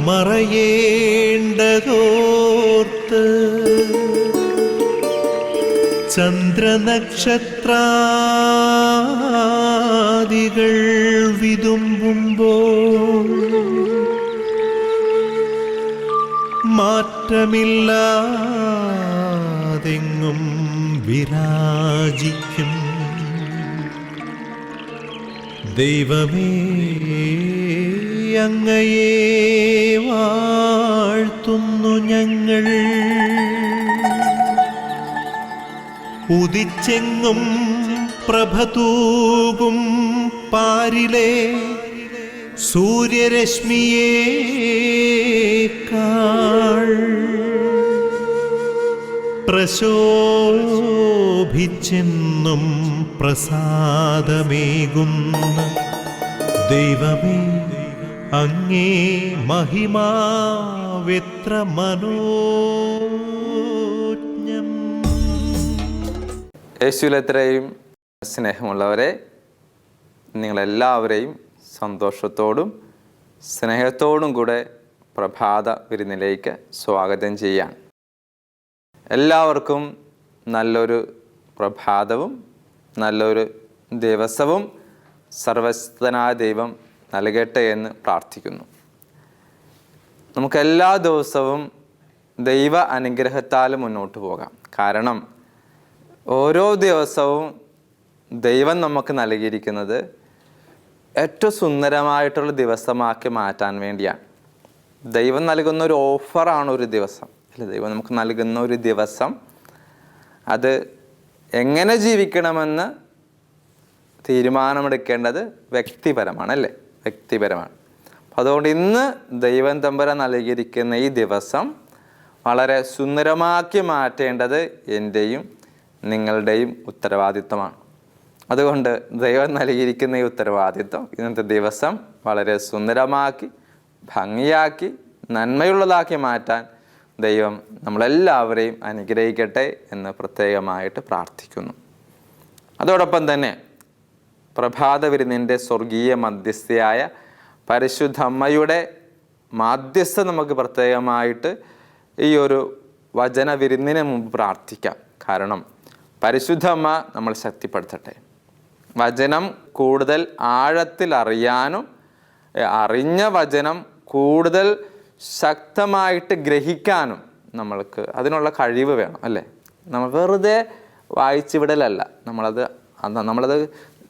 മറയേണ്ടതോർത്ത് ചന്ദ്രനക്ഷത്രാദികൾ വിതുമ്പുമ്പോൾ മാറ്റമില്ലാതെങ്ങും വിരാജിക്കും ദൈവമേ, അങ്ങയെ വാഴ്ത്തുന്നു ഞങ്ങൾ. ഉദിച്ചെങ്ങും പ്രഭതൂകും പാരിലെ സൂര്യരശ്മിയേക്കാൾ പ്രശോഭിച്ചെന്നും പ്രസാദമേകുന്ന ദൈവമേ, അങ്ങേ മഹിമാവെത്ര മനോജ്ഞം. യേശുവിലെത്രയും സ്നേഹമുള്ളവരെ, നിങ്ങളെല്ലാവരെയും സന്തോഷത്തോടും സ്നേഹത്തോടും കൂടെ പ്രഭാത വിരുന്നിലേക്ക് സ്വാഗതം ചെയ്യാൻ. എല്ലാവർക്കും നല്ലൊരു പ്രഭാതവും നല്ലൊരു ദിവസവും സർവശക്തനായ ദൈവം നൽകട്ടെ എന്ന് പ്രാർത്ഥിക്കുന്നു. നമുക്കെല്ലാ ദിവസവും ദൈവ അനുഗ്രഹത്താൽ മുന്നോട്ട് പോകാം. കാരണം ഓരോ ദിവസവും ദൈവം നമുക്ക് നൽകിയിരിക്കുന്നത് ഏറ്റവും സുന്ദരമായിട്ടുള്ള ദിവസമാക്കി മാറ്റാൻ വേണ്ടിയാണ്. ദൈവം നൽകുന്ന ഒരു ഓഫറാണ് ഒരു ദിവസം അല്ലേ? ദൈവം നമുക്ക് നൽകുന്ന ഒരു ദിവസം അത് എങ്ങനെ ജീവിക്കണമെന്ന് തീരുമാനമെടുക്കേണ്ടത് വ്യക്തിപരമാണ് അല്ലേ? വ്യക്തിപരമാണ്. അപ്പം അതുകൊണ്ട് ഇന്ന് ദൈവം തമ്പുരാൻ നൽകിയിരിക്കുന്ന ഈ ദിവസം വളരെ സുന്ദരമാക്കി മാറ്റേണ്ടത് എൻ്റെയും നിങ്ങളുടെയും ഉത്തരവാദിത്വമാണ്. അതുകൊണ്ട് ദൈവം നൽകിയിരിക്കുന്ന ഈ ഉത്തരവാദിത്വം ഇന്നത്തെ ദിവസം വളരെ സുന്ദരമാക്കി ഭംഗിയാക്കി നന്മയുള്ളതാക്കി മാറ്റാൻ ദൈവം നമ്മളെല്ലാവരെയും അനുഗ്രഹിക്കട്ടെ എന്ന് പ്രത്യേകമായിട്ട് പ്രാർത്ഥിക്കുന്നു. അതോടൊപ്പം തന്നെ പ്രഭാത വിരുന്നിൻ്റെ സ്വർഗീയ മധ്യസ്ഥയായ പരിശുദ്ധ അമ്മയുടെ മാധ്യസ്ഥ നമുക്ക് പ്രത്യേകമായിട്ട് ഈ ഒരു വചന വിരുന്നിന് മുമ്പ് പ്രാർത്ഥിക്കാം. കാരണം പരിശുദ്ധ അമ്മ നമ്മൾ ശക്തിപ്പെടുത്തട്ടെ. വചനം കൂടുതൽ ആഴത്തിൽ അറിയാനും അറിഞ്ഞ വചനം കൂടുതൽ ശക്തമായിട്ട് ഗ്രഹിക്കാനും നമ്മൾക്ക് അതിനുള്ള കഴിവ് വേണം അല്ലേ? നമ്മൾ വെറുതെ വായിച്ചു വിടലല്ല, നമ്മളത്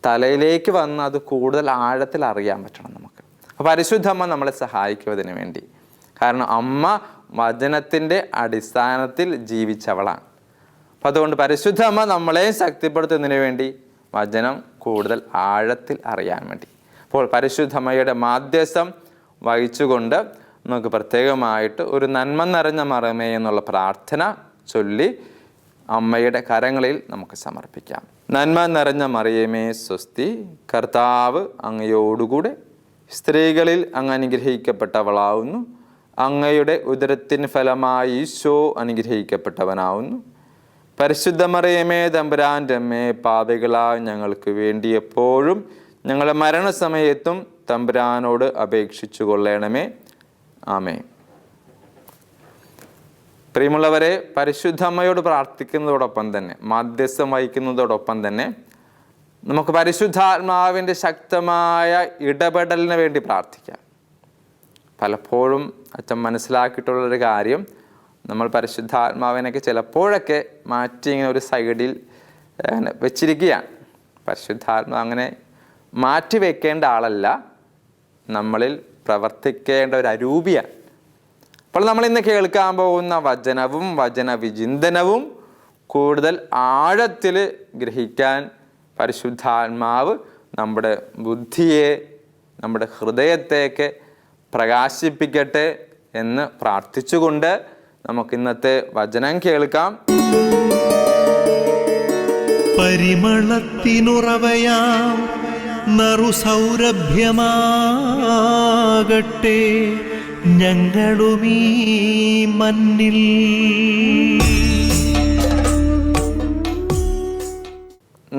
തലയിലേക്ക് വന്ന് അത് കൂടുതൽ ആഴത്തിൽ അറിയാൻ പറ്റണം നമുക്ക്. അപ്പോൾ പരിശുദ്ധ അമ്മ നമ്മളെ സഹായിക്കും അതിനു വേണ്ടി. കാരണം അമ്മ വചനത്തിൻ്റെ അടിസ്ഥാനത്തിൽ ജീവിച്ചവളാണ്. അപ്പം അതുകൊണ്ട് പരിശുദ്ധ അമ്മ നമ്മളെ ശക്തിപ്പെടുത്തുന്നതിന് വേണ്ടി വചനം കൂടുതൽ ആഴത്തിൽ അറിയാൻ വേണ്ടി. അപ്പോൾ പരിശുദ്ധ അമ്മയുടെ മാധ്യസ്ഥം വഹിച്ചുകൊണ്ട് നമുക്ക് പ്രത്യേകമായിട്ട് ഒരു നന്മ നിറഞ്ഞ മറിയമേ എന്നുള്ള പ്രാർത്ഥന ചൊല്ലി അമ്മയുടെ കരങ്ങളിൽ നമുക്ക് സമർപ്പിക്കാം. നന്മ നിറഞ്ഞ മറിയമേ സ്വസ്തി, കർത്താവ് അങ്ങയോടുകൂടെ സ്ത്രീകളിൽ അങ്ങ് അനുഗ്രഹിക്കപ്പെട്ടവളാവുന്നു. അങ്ങയുടെ ഉദരത്തിന് ഫലമായി ഈശോ അനുഗ്രഹിക്കപ്പെട്ടവനാവുന്നു. പരിശുദ്ധ മറിയമേ തമ്പുരാൻ്റെ അമ്മേ, പാപികളായ ഞങ്ങൾക്ക് വേണ്ടി എപ്പോഴും ഞങ്ങളുടെ മരണസമയത്തും തമ്പുരാനോട് അപേക്ഷിച്ചു കൊള്ളണമേ. ആമേൻ. പ്രിയമുള്ളവരെ, പരിശുദ്ധ അമ്മയോട് പ്രാർത്ഥിക്കുന്നതോടൊപ്പം തന്നെ മാധ്യസ്ഥം വഹിക്കുന്നതോടൊപ്പം തന്നെ നമുക്ക് പരിശുദ്ധാത്മാവിൻ്റെ ശക്തമായ ഇടപെടലിന് വേണ്ടി പ്രാർത്ഥിക്കാം. പലപ്പോഴും അച്ഛൻ മനസ്സിലാക്കിയിട്ടുള്ളൊരു കാര്യം, നമ്മൾ പരിശുദ്ധാത്മാവിനൊക്കെ ചിലപ്പോഴൊക്കെ മാറ്റി ഇങ്ങനെ ഒരു സൈഡിൽ വെച്ചിരിക്കുകയാണ്. പരിശുദ്ധാത്മാവ് അങ്ങനെ മാറ്റി വെക്കേണ്ട ആളല്ല, നമ്മളിൽ പ്രവർത്തിക്കേണ്ട ഒരു അരൂപിയാണ്. അപ്പോൾ നമ്മൾ ഇന്ന് കേൾക്കാൻ പോകുന്ന വചനവും വചന വിചിന്തനവും കൂടുതൽ ആഴത്തിൽ ഗ്രഹിക്കാൻ പരിശുദ്ധാത്മാവ് നമ്മുടെ ബുദ്ധിയെ, നമ്മുടെ ഹൃദയത്തേക്ക് പ്രകാശിപ്പിക്കട്ടെ എന്ന് പ്രാർത്ഥിച്ചുകൊണ്ട് നമുക്ക് ഇന്നത്തെ വചനം കേൾക്കാം. പരിമളത്തിനുറവയാം നറുസൗരഭ്യമാകട്ടെ ഞങ്ങളുമീ മണ്ണിൽ.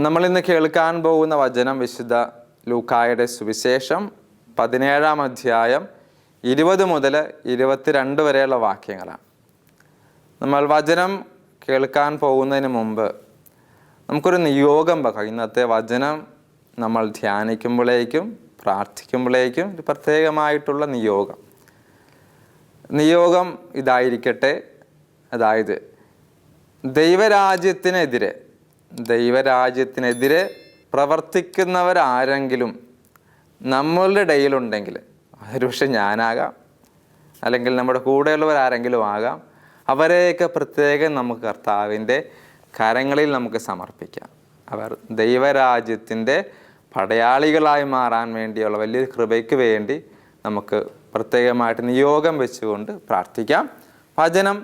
നമ്മളിന്ന് കേൾക്കാൻ പോകുന്ന വചനം വിശുദ്ധ ലൂക്കായുടെ സുവിശേഷം 17-ാം അധ്യായം 20 മുതൽ 22 വരെയുള്ള വാക്യങ്ങളാണ്. നമ്മൾ വചനം കേൾക്കാൻ പോകുന്നതിന് മുമ്പ് നമുക്കൊരു നിയോഗം വെക്കാം. ഇന്നത്തെ വചനം നമ്മൾ ധ്യാനിക്കുമ്പോഴേക്കും പ്രാർത്ഥിക്കുമ്പോഴേക്കും ഒരു പ്രത്യേകമായിട്ടുള്ള നിയോഗം ഇതായിരിക്കട്ടെ. അതായത് ദൈവരാജ്യത്തിനെതിരെ പ്രവർത്തിക്കുന്നവരാരെങ്കിലും നമ്മളുടെ ഇടയിലുണ്ടെങ്കിൽ, ഒരുപക്ഷെ ഞാനാകാം, അല്ലെങ്കിൽ നമ്മുടെ കൂടെയുള്ളവരാരെങ്കിലും ആകാം, അവരെയൊക്കെ പ്രത്യേകം നമുക്ക് കർത്താവിൻ്റെ കരങ്ങളിൽ നമുക്ക് സമർപ്പിക്കാം. അവർ ദൈവരാജ്യത്തിൻ്റെ പടയാളികളായി മാറാൻ വേണ്ടിയുള്ള വലിയ കൃപയ്ക്ക് വേണ്ടി നമുക്ക് പ്രത്യേകമായിട്ട് നിയോഗം വെച്ചുകൊണ്ട് പ്രാർത്ഥിക്കാം. വചനം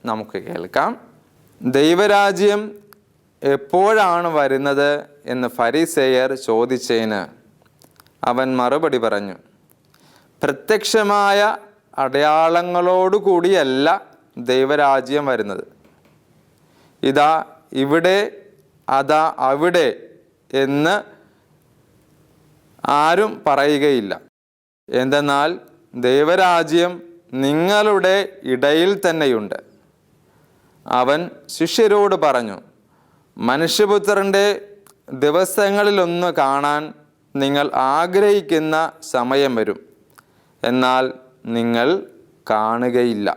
നമുക്ക് കേൾക്കാം. ദൈവരാജ്യം എപ്പോഴാണ് വരുന്നത് എന്ന് ഫരിസേയർ ചോദിച്ചതിന് അവൻ മറുപടി പറഞ്ഞു, പ്രത്യക്ഷമായ അടയാളങ്ങളോടുകൂടിയല്ല ദൈവരാജ്യം വരുന്നത്. ഇതാ ഇവിടെ, അതാ അവിടെ എന്ന് ആരും പറയുകയില്ല. എന്തെന്നാൽ ദൈവരാജ്യം നിങ്ങളുടെ ഇടയിൽ തന്നെയുണ്ട്. അവൻ ശിഷ്യരോട് പറഞ്ഞു, മനുഷ്യപുത്രൻ്റെ ദിവസങ്ങളിലൊന്ന് കാണാൻ നിങ്ങൾ ആഗ്രഹിക്കുന്ന സമയം വരും, എന്നാൽ നിങ്ങൾ കാണുകയില്ല.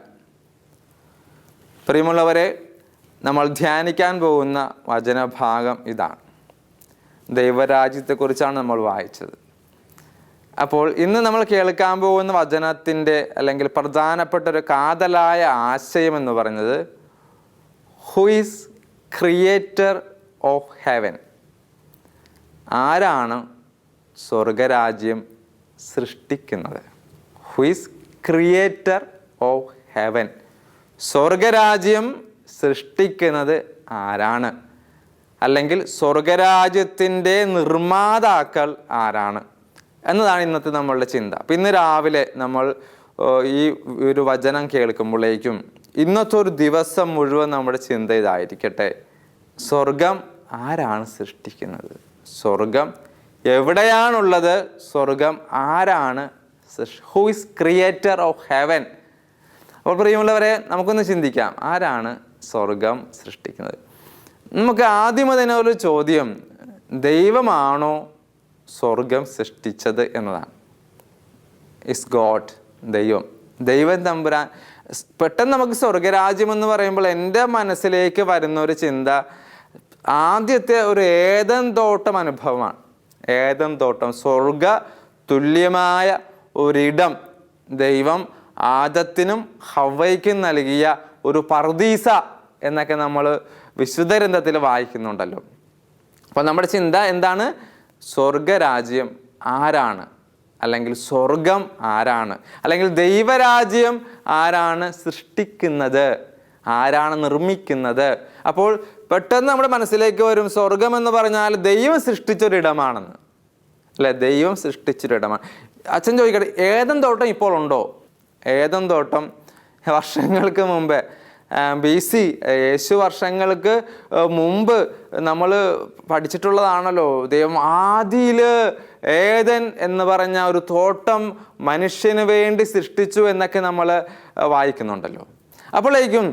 പ്രിയമുള്ളവരെ, നമ്മൾ ധ്യാനിക്കാൻ പോകുന്ന വചനഭാഗം ഇതാണ്. ദൈവരാജ്യത്തെക്കുറിച്ചാണ് നമ്മൾ വായിച്ചത്. അപ്പോൾ ഇന്ന് നമ്മൾ കേൾക്കാൻ പോകുന്ന വചനത്തിൻ്റെ അല്ലെങ്കിൽ പ്രധാനപ്പെട്ട ഒരു കാതലായ ആശയം എന്ന് പറയുന്നത്, who is creator of heaven? ആരാണ് സ്വർഗരാജ്യം സൃഷ്ടിക്കുന്നത്? Who is creator of heaven? സ്വർഗരാജ്യം സൃഷ്ടിക്കുന്നത് ആരാണ്? അല്ലെങ്കിൽ സ്വർഗരാജ്യത്തിൻ്റെ നിർമ്മാതാക്കൾ ആരാണ് എന്നതാണ് ഇന്നത്തെ നമ്മളുടെ ചിന്ത. അപ്പം ഇന്ന് രാവിലെ നമ്മൾ ഈ ഒരു വചനം കേൾക്കുമ്പോഴേക്കും ഇന്നത്തെ ഒരു ദിവസം മുഴുവൻ നമ്മുടെ ചിന്ത ഇതായിരിക്കട്ടെ, സ്വർഗം ആരാണ് സൃഷ്ടിക്കുന്നത്? സ്വർഗം എവിടെയാണുള്ളത്? സ്വർഗം ആരാണ്? Who is creator of heaven? അപ്പോൾ പ്രിയമുള്ളവരെ, നമുക്കൊന്ന് ചിന്തിക്കാം, ആരാണ് സ്വർഗം സൃഷ്ടിക്കുന്നത്? നമുക്ക് ആദ്യം തന്നെ ഒരു ചോദ്യം, ദൈവമാണോ സ്വർഗം സൃഷ്ടിച്ചത് എന്നതാണ്. ഇസ് ഗോഡ്, ദൈവം തമ്പുരാൻ. പെട്ടെന്ന് നമുക്ക് സ്വർഗരാജ്യം എന്ന് പറയുമ്പോൾ എൻ്റെ മനസ്സിലേക്ക് വരുന്ന ഒരു ചിന്ത ആദ്യത്തെ ഒരു ഏദൻ തോട്ടം അനുഭവമാണ്. ഏദൻ തോട്ടം, സ്വർഗ തുല്യമായ ഒരിടം ദൈവം ആദത്തിനും ഹവ്വയ്ക്കും നൽകിയ ഒരു പർദീസ എന്നൊക്കെ നമ്മൾ വിശുദ്ധ ഗ്രന്ഥത്തിൽ വായിക്കുന്നുണ്ടല്ലോ. അപ്പോൾ നമ്മുടെ ചിന്ത എന്താണ്? സ്വർഗരാജ്യം ആരാണ്? അല്ലെങ്കിൽ സ്വർഗം ആരാണ്? അല്ലെങ്കിൽ ദൈവരാജ്യം ആരാണ് സൃഷ്ടിക്കുന്നത്? ആരാണ് നിർമ്മിക്കുന്നത്? അപ്പോൾ പെട്ടെന്ന് നമ്മുടെ മനസ്സിലേക്ക് വരും, സ്വർഗം എന്ന് പറഞ്ഞാൽ ദൈവം സൃഷ്ടിച്ചൊരിടമാണെന്ന്, അല്ലെ? ദൈവം സൃഷ്ടിച്ചൊരിടമാണ്. അച്ഛൻ ചോദിക്കട്ടെ, ഏദൻ തോട്ടം ഇപ്പോൾ ഉണ്ടോ? ഏദൻ തോട്ടം വർഷങ്ങൾക്ക് മുമ്പേ, BC, യേശു വർഷങ്ങൾക്ക് മുമ്പ് നമ്മൾ പഠിച്ചിട്ടുള്ളതാണല്ലോ. ദൈവം ആദിയിൽ ഏദൻ എന്ന് പറഞ്ഞ ഒരു തോട്ടം മനുഷ്യന് വേണ്ടി സൃഷ്ടിച്ചു എന്നൊക്കെ നമ്മൾ വായിക്കുന്നുണ്ടല്ലോ. അപ്പോഴേക്കും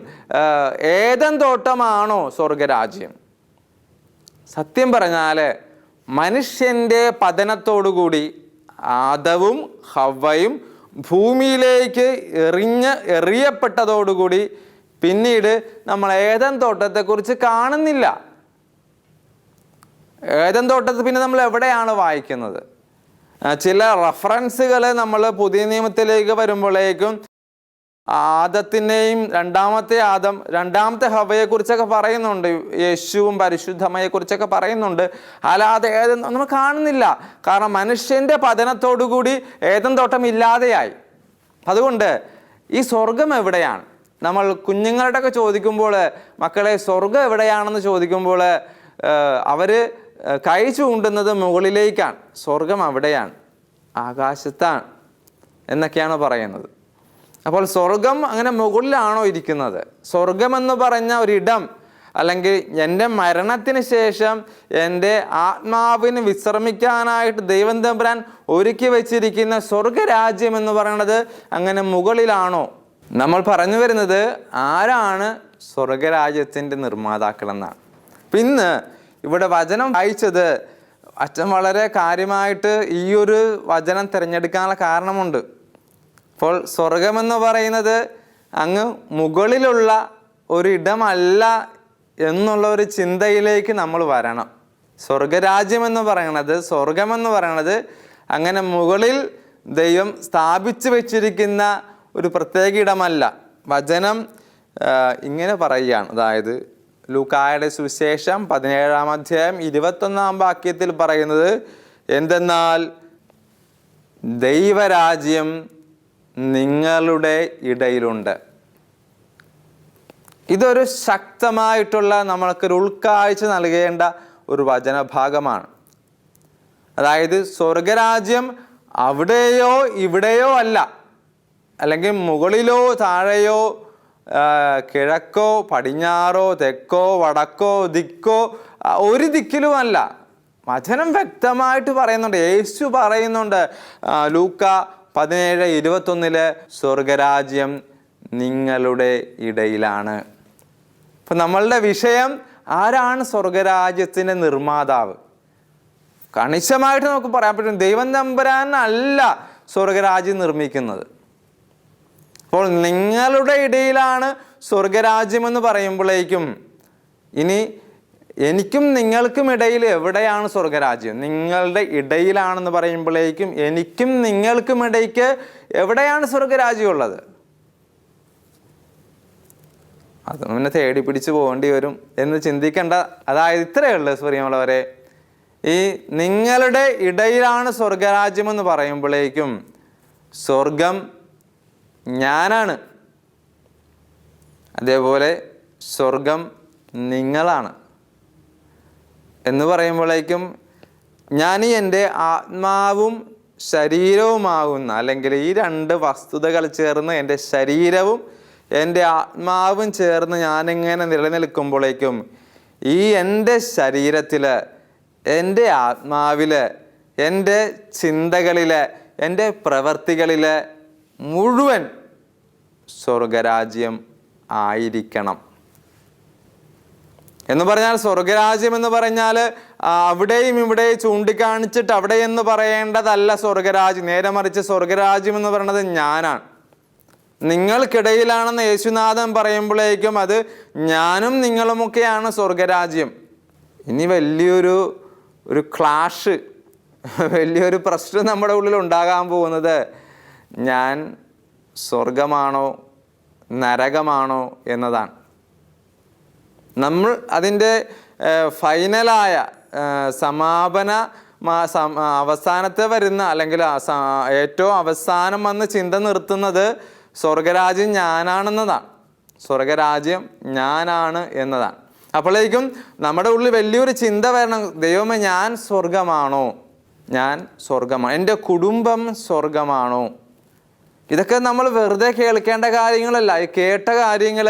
ഏദൻ തോട്ടമാണോ സ്വർഗരാജ്യം? സത്യം പറഞ്ഞാൽ മനുഷ്യൻ്റെ പതനത്തോടുകൂടി ആദവും ഹവ്വയും ഭൂമിയിലേക്ക് എറിയപ്പെട്ടതോടുകൂടി പിന്നീട് നമ്മൾ ഏദൻ തോട്ടത്തെക്കുറിച്ച് കാണുന്നില്ല. ഏദൻ തോട്ടത്തിൽ പിന്നെ നമ്മൾ എവിടെയാണ് വായിക്കുന്നത്? ചില റഫറൻസുകൾ നമ്മൾ പുതിയ നിയമത്തിലേക്ക് വരുമ്പോഴേക്കും ആദത്തിനെയും രണ്ടാമത്തെ ഹവ്വയെക്കുറിച്ചൊക്കെ പറയുന്നുണ്ട്, യേശുവും പരിശുദ്ധമ്മയെക്കുറിച്ചൊക്കെ പറയുന്നുണ്ട്. അല്ലാതെ ഏദൻ നമ്മൾ കാണുന്നില്ല. കാരണം മനുഷ്യൻ്റെ പതനത്തോടുകൂടി ഏദൻ തോട്ടം ഇല്ലാതെയായി. അതുകൊണ്ട് ഈ സ്വർഗം എവിടെയാണ്? നമ്മൾ കുഞ്ഞുങ്ങളുടെയൊക്കെ ചോദിക്കുമ്പോൾ, മക്കളെ സ്വർഗം എവിടെയാണെന്ന് ചോദിക്കുമ്പോൾ അവർ കൈ ചൂണ്ടുന്നത് മുകളിലേക്കാണ്. സ്വർഗം അവിടെയാണ്, ആകാശത്താണ് എന്നൊക്കെയാണ് പറയുന്നത്. അപ്പോൾ സ്വർഗം അങ്ങനെ മുകളിലാണോ ഇരിക്കുന്നത്? സ്വർഗമെന്ന് പറഞ്ഞ ഒരിടം അല്ലെങ്കിൽ എൻ്റെ മരണത്തിന് ശേഷം എൻ്റെ ആത്മാവിന് വിശ്രമിക്കാനായിട്ട് ദൈവം തമ്പുരാൻ ഒരുക്കി വെച്ചിരിക്കുന്ന സ്വർഗരാജ്യം എന്ന് പറയുന്നത് അങ്ങനെ മുകളിലാണോ? നമ്മൾ പറഞ്ഞു വരുന്നത് ആരാണ് സ്വർഗരാജ്യത്തിൻ്റെ നിർമ്മാതാക്കളെന്നാണ്. പിന്നെ ഇവിടെ വചനം വായിച്ചത് അച്ഛൻ വളരെ കാര്യമായിട്ട് ഈ ഒരു വചനം തിരഞ്ഞെടുക്കാനുള്ള കാരണമുണ്ട്. അപ്പോൾ സ്വർഗമെന്ന് പറയുന്നത് അങ്ങ് മുകളിലുള്ള ഒരിടമല്ല എന്നുള്ള ഒരു ചിന്തയിലേക്ക് നമ്മൾ വരണം. സ്വർഗരാജ്യമെന്ന് പറയുന്നത് അങ്ങനെ മുകളിൽ ദൈവം സ്ഥാപിച്ചു വെച്ചിരിക്കുന്ന ഒരു പ്രത്യേക ഇടമല്ല. വചനം ഇങ്ങനെ പറയുകയാണ്. അതായത് ലൂക്കായുടെ സുവിശേഷം 17-ാം അധ്യായം 21-ാം വാക്യത്തിൽ പറയുന്നത് എന്തെന്നാൽ ദൈവരാജ്യം നിങ്ങളുടെ ഇടയിലുണ്ട്. ഇതൊരു ശക്തമായിട്ടുള്ള നമ്മൾക്കൊരു ഉൾക്കാഴ്ച നൽകേണ്ട ഒരു വചനഭാഗമാണ്. അതായത് സ്വർഗരാജ്യം അവിടെയോ ഇവിടെയോ അല്ല, അല്ലെങ്കിൽ മുകളിലോ താഴെയോ കിഴക്കോ പടിഞ്ഞാറോ തെക്കോ വടക്കോ ദിക്കോ ഒരു ദിക്കിലുമല്ല. വചനം വ്യക്തമായിട്ട് പറയുന്നുണ്ട്. യേശു പറയുന്നുണ്ട് ലൂക്ക 17:21 സ്വർഗരാജ്യം നിങ്ങളുടെ ഇടയിലാണ്. അപ്പം നമ്മളുടെ വിഷയം ആരാണ് സ്വർഗരാജ്യത്തിൻ്റെ നിർമ്മാതാവ്? കണിശമായിട്ട് നമുക്ക് പറയാൻ പറ്റും, ദൈവം തമ്പുരാനല്ല സ്വർഗരാജ്യം നിർമ്മിക്കുന്നത്. അപ്പോൾ നിങ്ങളുടെ ഇടയിലാണ് സ്വർഗരാജ്യം എന്ന് പറയുമ്പോഴേക്കും ഇനി എനിക്കും നിങ്ങൾക്കും ഇടയിൽ എവിടെയാണ് സ്വർഗരാജ്യം? നിങ്ങളുടെ ഇടയിലാണെന്ന് പറയുമ്പോഴേക്കും എനിക്കും നിങ്ങൾക്കും ഇടയ്ക്ക് എവിടെയാണ് സ്വർഗരാജ്യം ഉള്ളത്? അത് പിന്നെ തേടി പിടിച്ച് പോകേണ്ടി വരും എന്ന് ചിന്തിക്കേണ്ട. അതായത് ഇത്രയേ ഉള്ളൂ പ്രിയമുള്ളവരെ, ഈ നിങ്ങളുടെ ഇടയിലാണ് സ്വർഗരാജ്യം എന്ന് പറയുമ്പോഴേക്കും സ്വർഗം ഞാനാണ്, അതേപോലെ സ്വർഗം നിങ്ങളാണ് എന്ന് പറയുമ്പോഴേക്കും ഞാൻ എൻ്റെ ആത്മാവും ശരീരവുമാകുന്ന, അല്ലെങ്കിൽ ഈ രണ്ട് വസ്തുതകൾ ചേർന്ന് എൻ്റെ ശരീരവും എൻ്റെ ആത്മാവും ചേർന്ന് ഞാനിങ്ങനെ നിലനിൽക്കുമ്പോഴേക്കും ഈ എൻ്റെ ശരീരത്തിൽ, എൻ്റെ ആത്മാവിൽ, എൻ്റെ ചിന്തകളിൽ, എൻ്റെ പ്രവൃത്തികളിൽ മുഴുവൻ സ്വർഗരാജ്യം ആയിരിക്കണം. എന്ന് പറഞ്ഞാൽ സ്വർഗരാജ്യം എന്ന് പറഞ്ഞാൽ അവിടെയും ഇവിടെയും ചൂണ്ടിക്കാണിച്ചിട്ട് അവിടെ എന്ന് പറയേണ്ടതല്ല സ്വർഗരാജ്യം. നേരെ മറിച്ച് സ്വർഗരാജ്യം എന്ന് പറയുന്നത് ഞാനാണ്, നിങ്ങൾക്കിടയിലാണെന്ന് യേശുനാഥൻ പറയുമ്പോഴേക്കും അത് ഞാനും നിങ്ങളുമൊക്കെയാണ് സ്വർഗരാജ്യം. ഇനി വലിയൊരു ക്ലാഷ്, വലിയൊരു പ്രശ്നം നമ്മുടെ ഉള്ളിൽ ഉണ്ടാകാൻ പോകുന്നത് ഞാൻ സ്വർഗമാണോ നരകമാണോ എന്നതാണ്. നമ്മൾ അതിൻ്റെ ഫൈനലായ സമാപന അവസാനത്തെ വരുന്ന, അല്ലെങ്കിൽ ഏറ്റവും അവസാനം വന്ന് ചിന്ത നിർത്തുന്നത് സ്വർഗരാജ്യം ഞാനാണെന്നതാണ്. സ്വർഗരാജ്യം ഞാനാണ് എന്നതാണ്. അപ്പോഴേക്കും നമ്മുടെ ഉള്ളിൽ വലിയൊരു ചിന്ത വരണം, ദൈവമേ ഞാൻ സ്വർഗമാണോ? ഞാൻ സ്വർഗമാണ്, എൻ്റെ കുടുംബം സ്വർഗമാണോ? ഇതൊക്കെ നമ്മൾ വെറുതെ കേൾക്കേണ്ട കാര്യങ്ങളല്ല. ഈ കേട്ട കാര്യങ്ങൾ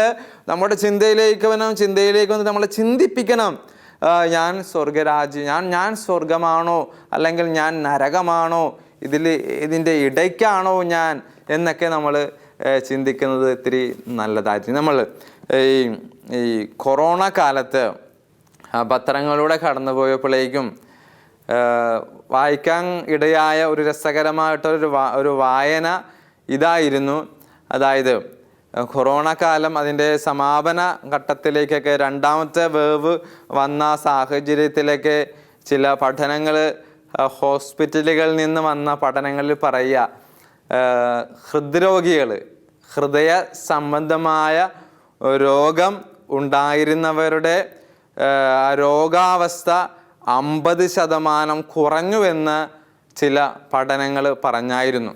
നമ്മുടെ ചിന്തയിലേക്ക് വന്ന് നമ്മളെ ചിന്തിപ്പിക്കണം. ഞാൻ സ്വർഗരാജ്യം, ഞാൻ സ്വർഗമാണോ അല്ലെങ്കിൽ ഞാൻ നരകമാണോ, ഇതിൻ്റെ ഇടയ്ക്കാണോ ഞാൻ എന്നൊക്കെ നമ്മൾ ചിന്തിക്കുന്നത് ഇത്തിരി നല്ലതായിരിക്കും. നമ്മൾ ഈ കൊറോണ കാലത്ത് പത്രങ്ങളിലൂടെ കടന്നുപോയപ്പോഴേക്കും വായിക്കാൻ ഇടയായ ഒരു രസകരമായിട്ടൊരു വായന ഇതായിരുന്നു. അതായത് കൊറോണ കാലം അതിൻ്റെ സമാപന ഘട്ടത്തിലേക്കൊക്കെ, രണ്ടാമത്തെ വേവ് വന്ന സാഹചര്യത്തിലൊക്കെ ചില പഠനങ്ങൾ, ഹോസ്പിറ്റലുകളിൽ നിന്ന് വന്ന പഠനങ്ങളിൽ പറയുക, ഹൃദ്രോഗികൾ, ഹൃദയ സംബന്ധമായ രോഗം ഉണ്ടായിരുന്നവരുടെ രോഗാവസ്ഥ 50% കുറഞ്ഞുവെന്ന് ചില പഠനങ്ങൾ പറഞ്ഞായിരുന്നു.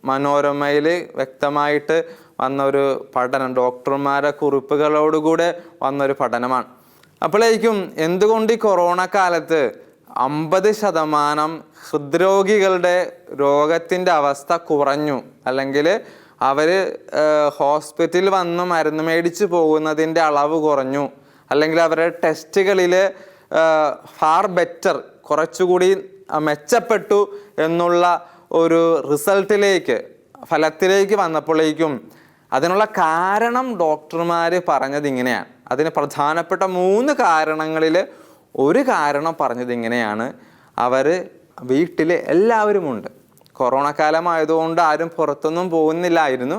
മനോരമയിൽ വ്യക്തമായിട്ട് വന്നൊരു പഠനം, ഡോക്ടർമാരുടെ കുറിപ്പുകളോടുകൂടെ വന്നൊരു പഠനമാണ്. അപ്പോഴേക്കും എന്തുകൊണ്ട് ഈ കൊറോണ കാലത്ത് 50% ഹൃദ്രോഗികളുടെ രോഗത്തിൻ്റെ അവസ്ഥ കുറഞ്ഞു, അല്ലെങ്കിൽ അവർ ഹോസ്പിറ്റലിൽ വന്ന് മരുന്ന് മേടിച്ച് പോകുന്നതിൻ്റെ അളവ് കുറഞ്ഞു, അല്ലെങ്കിൽ അവരുടെ ടെസ്റ്റുകളിൽ ഫാർ ബെറ്റർ, കുറച്ചുകൂടി മെച്ചപ്പെട്ടു എന്നുള്ള ഒരു ഫലത്തിലേക്ക് വന്നപ്പോഴേക്കും അതിനുള്ള കാരണം ഡോക്ടർമാർ പറഞ്ഞത് ഇങ്ങനെയാണ്. അതിന് പ്രധാനപ്പെട്ട 3 കാരണങ്ങളിൽ ഒരു കാരണം പറഞ്ഞത് ഇങ്ങനെയാണ്. അവർ വീട്ടിൽ എല്ലാവരുമുണ്ട്. കൊറോണ കാലമായതുകൊണ്ട് ആരും പുറത്തൊന്നും പോകുന്നില്ലായിരുന്നു.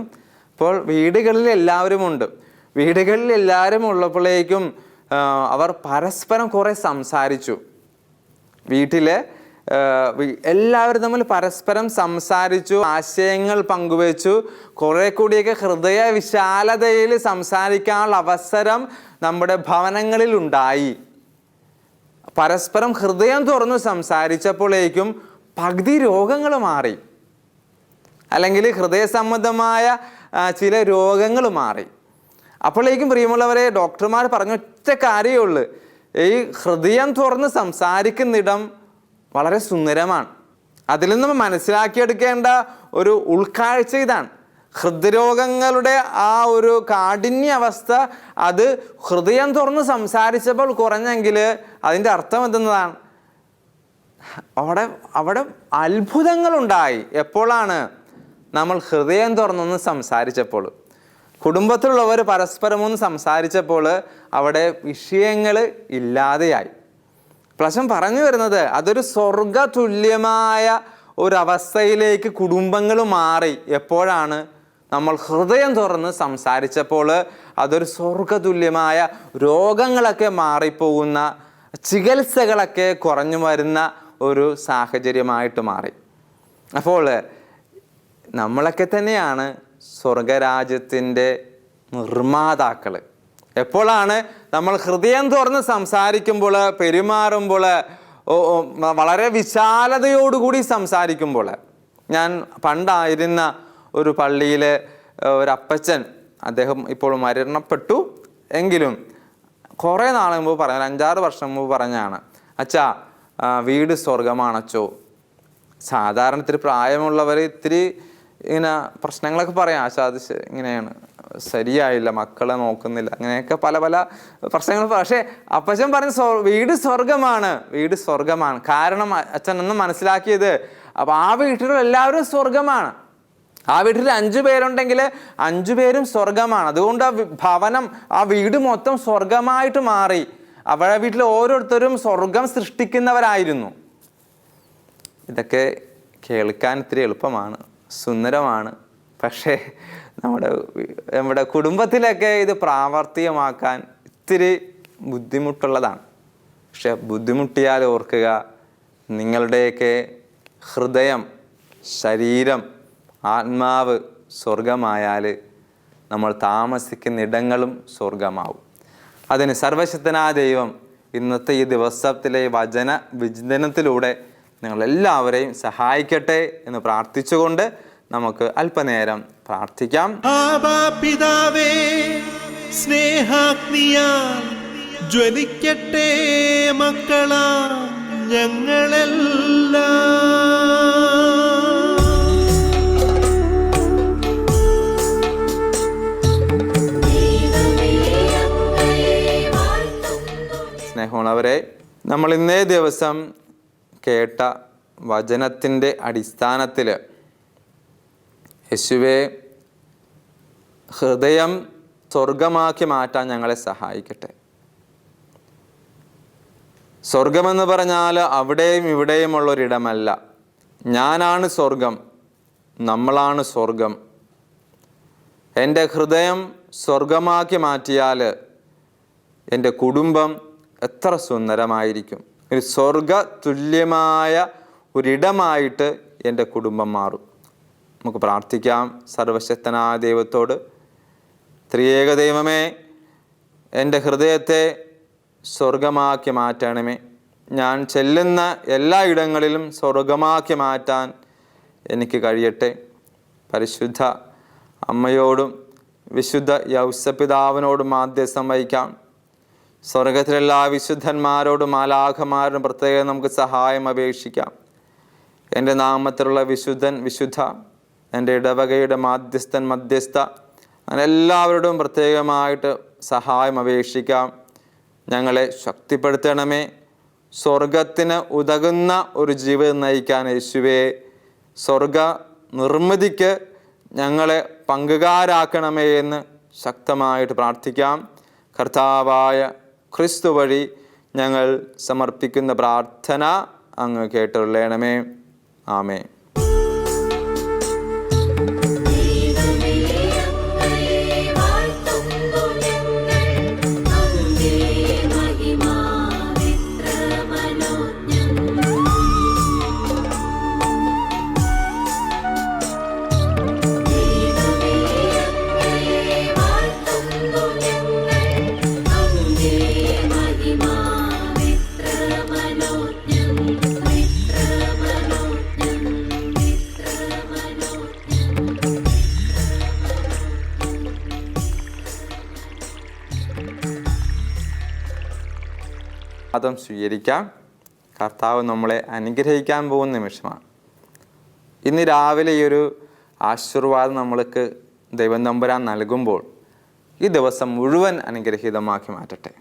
അപ്പോൾ വീടുകളിൽ എല്ലാവരുമുണ്ട്. വീടുകളിൽ എല്ലാവരും ഉള്ളപ്പോഴേക്കും അവർ പരസ്പരം കുറേ സംസാരിച്ചു. വീട്ടിൽ എല്ലാവരും തമ്മിൽ പരസ്പരം സംസാരിച്ചു, ആശയങ്ങൾ പങ്കുവച്ചു. കുറെ കൂടിയൊക്കെ ഹൃദയ വിശാലതയിൽ സംസാരിക്കാനുള്ള അവസരം നമ്മുടെ ഭവനങ്ങളിൽ ഉണ്ടായി. പരസ്പരം ഹൃദയം തുറന്നു സംസാരിച്ചപ്പോഴേക്കും പകുതി രോഗങ്ങൾ മാറി, അല്ലെങ്കിൽ ഹൃദയ സംബന്ധമായ ചില രോഗങ്ങൾ മാറി. അപ്പോഴേക്കും പ്രിയമുള്ളവരെ, ഡോക്ടർമാർ പറഞ്ഞ ഒറ്റ കാര്യമേ ഉള്ളൂ, ഈ ഹൃദയം തുറന്ന് സംസാരിക്കുന്നിടം വളരെ സുന്ദരമാണ്. അതിൽ നിന്ന് മനസ്സിലാക്കിയെടുക്കേണ്ട ഒരു ഉൾക്കാഴ്ച ഇതാണ്. ഹൃദ്രോഗങ്ങളുടെ ആ ഒരു കാഠിന്യ അവസ്ഥ അത് ഹൃദയം തുറന്ന് സംസാരിച്ചപ്പോൾ കുറഞ്ഞെങ്കിൽ അതിൻ്റെ അർത്ഥം എന്തെന്നതാണ്? അവിടെ അത്ഭുതങ്ങളുണ്ടായി. എപ്പോഴാണ്? നമ്മൾ ഹൃദയം തുറന്നൊന്ന് സംസാരിച്ചപ്പോൾ, കുടുംബത്തിലുള്ളവർ പരസ്പരം ഒന്ന് സംസാരിച്ചപ്പോൾ അവിടെ വിഷയങ്ങൾ ഇല്ലാതെയായി. പ്രശ്നം പറഞ്ഞു വരുന്നത് അതൊരു സ്വർഗ തുല്യമായ ഒരവസ്ഥയിലേക്ക് കുടുംബങ്ങൾ മാറി. എപ്പോഴാണ്? നമ്മൾ ഹൃദയം തുറന്ന് സംസാരിച്ചപ്പോൾ അതൊരു സ്വർഗതുല്യമായ രോഗങ്ങളൊക്കെ മാറിപ്പോകുന്ന, ചികിത്സകളൊക്കെ കുറഞ്ഞു വരുന്ന ഒരു സാഹചര്യമായിട്ട് മാറി. അപ്പോൾ നമ്മളൊക്കെ തന്നെയാണ് സ്വർഗരാജ്യത്തിൻ്റെ നിർമ്മാതാക്കൾ. എപ്പോഴാണ്? നമ്മൾ ഹൃദയം തുറന്ന് സംസാരിക്കുമ്പോൾ, പെരുമാറുമ്പോൾ, വളരെ വിശാലതയോടുകൂടി സംസാരിക്കുമ്പോൾ. ഞാൻ പണ്ടായിരുന്ന ഒരു പള്ളിയിലെ ഒരു അപ്പച്ചൻ, അദ്ദേഹം ഇപ്പോൾ മരണപ്പെട്ടു എങ്കിലും കുറേ നാൾ മുമ്പ് പറഞ്ഞ, 5-6 വർഷം മുമ്പ് പറഞ്ഞാണ്, അച്ഛാ വീട് സ്വർഗമാണച്ചോ. സാധാരണ ഇത്തിരി പ്രായമുള്ളവർ ഇത്തിരി ഇങ്ങനെ പ്രശ്നങ്ങളൊക്കെ പറയാം, അച്ഛാ അത് ഇങ്ങനെയാണ്, ശരിയായില്ല, മക്കളെ നോക്കുന്നില്ല, അങ്ങനെയൊക്കെ പല പല പ്രശ്നങ്ങൾ. പക്ഷേ അപ്പച്ചൻ പറഞ്ഞ വീട് സ്വർഗമാണ്, വീട് സ്വർഗമാണ്. കാരണം അച്ഛൻ ഒന്ന് മനസ്സിലാക്കിയത്, അപ്പം ആ വീട്ടിലുള്ള എല്ലാവരും സ്വർഗമാണ്. ആ വീട്ടിൽ 5 പേരുണ്ടെങ്കിൽ 5 പേരും സ്വർഗമാണ്. അതുകൊണ്ട് ആ ഭവനം, ആ വീട് മൊത്തം സ്വർഗമായിട്ട് മാറി. അവരുടെ വീട്ടിൽ ഓരോരുത്തരും സ്വർഗം സൃഷ്ടിക്കുന്നവരായിരുന്നു. ഇതൊക്കെ കേൾക്കാൻ ഇത്തിരി എളുപ്പമാണ്, സുന്ദരമാണ്. പക്ഷേ നമ്മുടെ കുടുംബത്തിലൊക്കെ ഇത് പ്രാവർത്തികമാക്കാൻ ഇത്തിരി ബുദ്ധിമുട്ടുള്ളതാണ്. പക്ഷെ ബുദ്ധിമുട്ടിയാൽ ഓർക്കുക, നിങ്ങളുടെയൊക്കെ ഹൃദയം, ശരീരം, ആത്മാവ് സ്വർഗമായാൽ നമ്മൾ താമസിക്കുന്ന ഇടങ്ങളും സ്വർഗമാവും. അതിന് സർവശക്തനായ ദൈവം ഇന്നത്തെ ഈ ദിവസത്തിലെ വചന വിചിന്തനത്തിലൂടെ നിങ്ങളെല്ലാവരെയും സഹായിക്കട്ടെ എന്ന് പ്രാർത്ഥിച്ചുകൊണ്ട് നമുക്ക് അല്പനേരം പ്രാർത്ഥിക്കാം. ആബാ പിതാവേ, സ്നേഹാഗ്നിയാൽ ജ്വലിക്കട്ടെ മക്കളാ ഞങ്ങളെല്ലാം. സ്നേഹമുള്ളവരെ, നമ്മൾ ഇന്നേ ദിവസം കേട്ട വചനത്തിൻ്റെ അടിസ്ഥാനത്തിൽ യേശുവേ, ഹൃദയം സ്വർഗമാക്കി മാറ്റാൻ ഞങ്ങളെ സഹായിക്കട്ടെ. സ്വർഗമെന്ന് പറഞ്ഞാൽ അവിടെയും ഇവിടെയുമുള്ളൊരിടമല്ല. ഞാനാണ് സ്വർഗം, നമ്മളാണ് സ്വർഗം. എൻ്റെ ഹൃദയം സ്വർഗമാക്കി മാറ്റിയാൽ എൻ്റെ കുടുംബം എത്ര സുന്ദരമായിരിക്കും. ഒരു സ്വർഗ തുല്യമായ ഒരിടമായിട്ട് എൻ്റെ കുടുംബം മാറും. നമുക്ക് പ്രാർത്ഥിക്കാം സർവശക്തനായ ദൈവത്തോട്. ത്രിയേക ദൈവമേ, എൻ്റെ ഹൃദയത്തെ സ്വർഗമാക്കി മാറ്റണമേ. ഞാൻ ചെല്ലുന്ന എല്ലാ ഇടങ്ങളിലും സ്വർഗമാക്കി മാറ്റാൻ എനിക്ക് കഴിയട്ടെ. പരിശുദ്ധ അമ്മയോടും വിശുദ്ധ യൗസപിതാവിനോടും മാധ്യസ്ഥം വഹിക്കാം. സ്വർഗത്തിലെല്ലാ വിശുദ്ധന്മാരോടും മാലാഖമാരോടും പ്രത്യേകം നമുക്ക് സഹായം അപേക്ഷിക്കാം. എൻ്റെ നാമത്തിലുള്ള വിശുദ്ധൻ, വിശുദ്ധ, എൻ്റെ ഇടവകയുടെ മാധ്യസ്ഥൻ, മധ്യസ്ഥ, അങ്ങനെ എല്ലാവരോടും പ്രത്യേകമായിട്ട് സഹായം അപേക്ഷിക്കാം. ഞങ്ങളെ ശക്തിപ്പെടുത്തണമേ. സ്വർഗത്തിന് ഉതകുന്ന ഒരു ജീവിതം നയിക്കാൻ യേശുവേ സ്വർഗ നിർമ്മിതിക്ക് ഞങ്ങളെ പങ്കുകാരാക്കണമേ എന്ന് ശക്തമായിട്ട് പ്രാർത്ഥിക്കാം. കർത്താവായ ക്രിസ്തു വഴി ഞങ്ങൾ സമർപ്പിക്കുന്ന പ്രാർത്ഥന അങ്ങ് കേട്ടുകൊള്ളണമേ. ആമേൻ. അതും സ്വീകരിക്കാം. കർത്താവ് നമ്മളെ അനുഗ്രഹിക്കാൻ പോകുന്ന നിമിഷമാണ്. ഇന്ന് രാവിലെ ഈ ഒരു ആശീർവാദം നമ്മൾക്ക് ദൈവം തമ്പുരാൻ നൽകുമ്പോൾ ഈ ദിവസം മുഴുവൻ അനുഗ്രഹീതമാക്കി മാറ്റട്ടെ.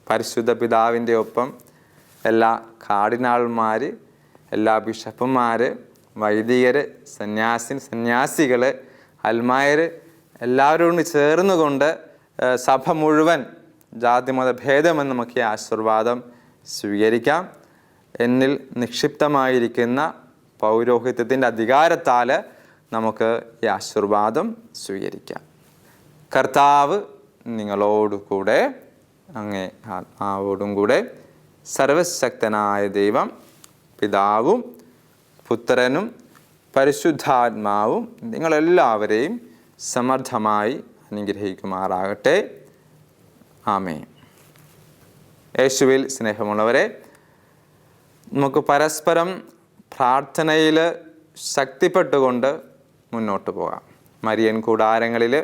പരിശുദ്ധ പിതാവിൻ്റെ ഒപ്പം എല്ലാ കാർഡിനാൾമാർ, എല്ലാ ബിഷപ്പുമാർ, വൈദികർ, സന്യാസികൾ, അൽമായർ എല്ലാവരോടും ചേർന്നുകൊണ്ട് സഭ മുഴുവൻ ജാതിമത ഭേദമെന്ന് നമുക്ക് ഈ ആശീർവാദം സ്വീകരിക്കാം. എന്നിൽ നിക്ഷിപ്തമായിരിക്കുന്ന പൗരോഹിത്യത്തിൻ്റെ അധികാരത്താൽ നമുക്ക് ഈ ആശീർവാദം സ്വീകരിക്കാം. കർത്താവ് നിങ്ങളോടുകൂടെ, അങ്ങേ ആത്മാവോടും കൂടെ. സർവശക്തനായ ദൈവം പിതാവും പുത്രനും പരിശുദ്ധാത്മാവും നിങ്ങളെല്ലാവരെയും സമർത്ഥമായി അനുഗ്രഹിക്കുമാറാകട്ടെ. ആമേൻ. യേശുവിൽ സ്നേഹമുള്ളവരെ, നമുക്ക് പരസ്പരം പ്രാർത്ഥനയിൽ ശക്തിപ്പെട്ടുകൊണ്ട് മുന്നോട്ട് പോകാം. മരിയൻ കൂടാരങ്ങളിൽ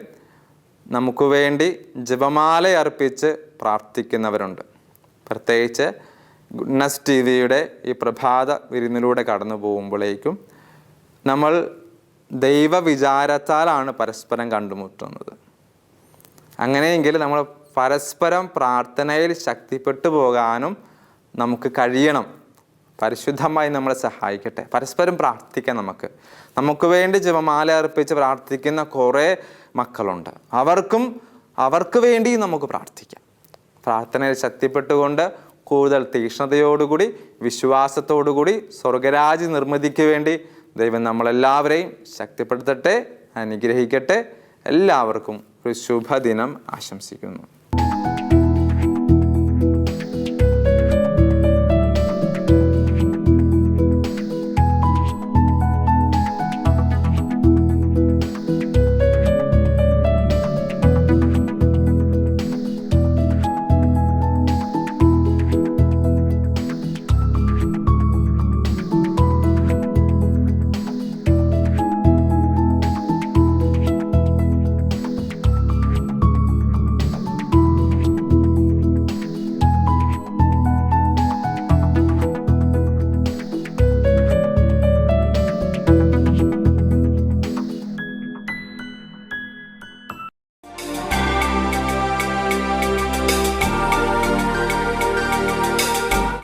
നമുക്ക് വേണ്ടി ജപമാല അർപ്പിച്ച് പ്രാർത്ഥിക്കുന്നവരുണ്ട്. പ്രത്യേകിച്ച് ഗുഡ്നസ് TV-യുടെ ഈ പ്രഭാത വിരുന്നിലൂടെ കടന്നു പോകുമ്പോഴേക്കും നമ്മൾ ദൈവവിചാരത്താലാണ് പരസ്പരം കണ്ടുമുട്ടുന്നത്. അങ്ങനെയെങ്കിൽ നമ്മൾ പരസ്പരം പ്രാർത്ഥനയിൽ ശക്തിപ്പെട്ടു പോകാനും നമുക്ക് കഴിയണം. പരിശുദ്ധമായി നമ്മളെ സഹായിക്കട്ടെ. പരസ്പരം പ്രാർത്ഥിക്കാം. നമുക്ക് വേണ്ടി ജപമാല അർപ്പിച്ച് പ്രാർത്ഥിക്കുന്ന കുറേ മക്കളുണ്ട്. അവർക്ക് വേണ്ടി നമുക്ക് പ്രാർത്ഥിക്കാം. പ്രാർത്ഥനയിൽ ശക്തിപ്പെട്ടുകൊണ്ട് കൂടുതൽ തീക്ഷ്ണതയോടുകൂടി വിശ്വാസത്തോടുകൂടി സ്വർഗരാജ്യ നിർമ്മിതിക്ക് വേണ്ടി ദൈവം നമ്മളെല്ലാവരെയും ശക്തിപ്പെടുത്തട്ടെ, അനുഗ്രഹിക്കട്ടെ. എല്ലാവർക്കും ഒരു ശുഭദിനം ആശംസിക്കുന്നു.